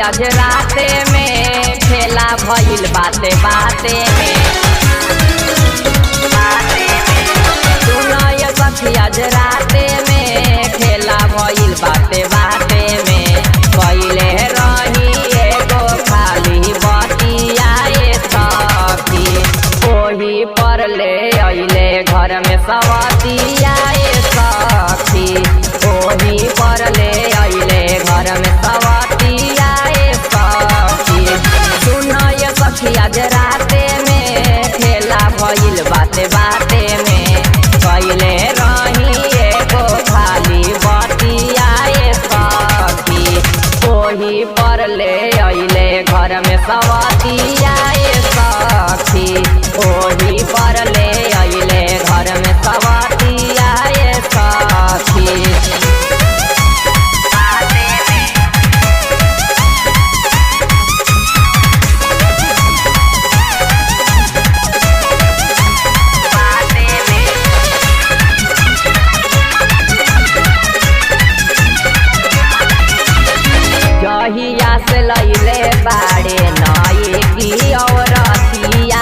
आज राते में खेला भइल बाते बाते में। सुनो ये सखी आज राते में खेला भइल बाते बाते में। पहिले रही एगो खाली बतिया ए सखी, ओही पर ले अइले घर में सवतिया ए सखी, ओही पर ले अइले घर में सवतिया ए सखी। सुनो ये सखी आज राते में खेला भइल बाते बाते में। पहिले रही एगो खाली बतिया ए सखी, ओही पर ले अइले घर में सवतिया ए सखी, ओही पर ले अइले घर में सवतिया ए सखी। जहिया से लैले बाड़े नई की औरतिया,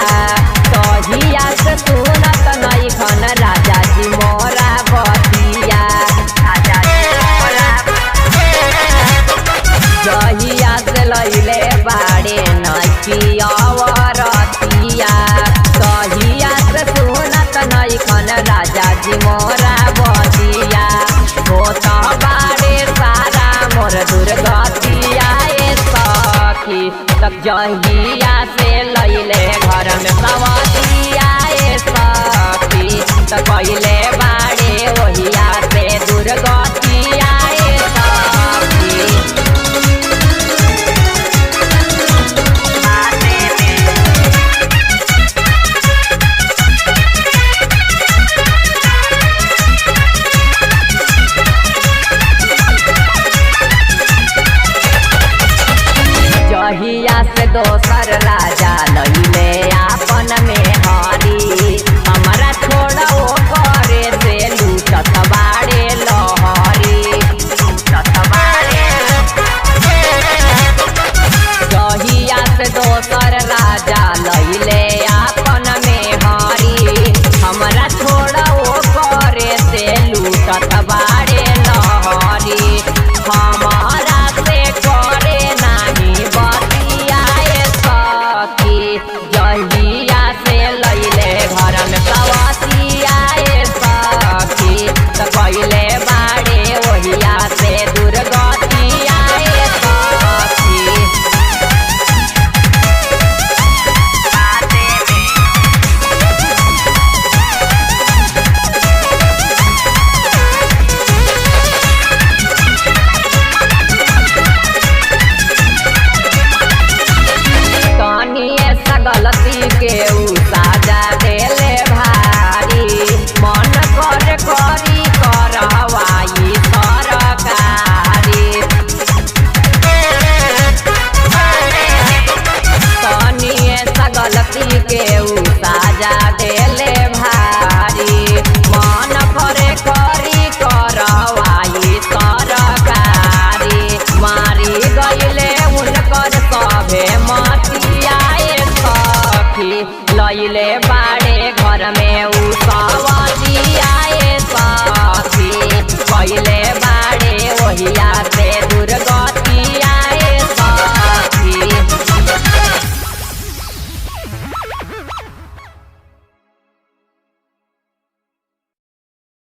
तहिया से सुनत नई खन राजा जी मोरा बतिया। जहिया से लैले बाड़े नई की औरतिया, तहिया से सुनत नई खन राजा जी मोरा बतिया। होता बाड़े सारा मोर दुर्गतिया ए सखी, तब जहिया से लैले घर में सवतिया ए सखी, तब पहिले बाड़े ओहिया से दुर्गतिया ए सखी। जहिया से दोसर राजा लैले आपन में हरी, हमरा छोड़ा ओ करे से लूटत बाड़े लहरी। जहिया से दोसर राजा लैले आपन में हरी, हमरा छोड़ा ओ करे से लूटत बाड़े लहरी। हमारा से करे नाही बतिया ए सखी, जहिया से लैले घर में सवतिया ए सखी, त पहिले बाड़े ओहिया से दुर्गतिया ए सखी। तनिए सा गलती के उ साजा देले भारी, मन कर करी करवाई सरकारी। तनिए सा गलती के उ साजा देले भारी, मन करे करी करवाई सरकारी। मारी गइले उनकर सभे मतिया ए सखी, लैले बाड़े घर में उ सवतिया ए सखी, पहिले बाड़े ओहिया से दुर्गा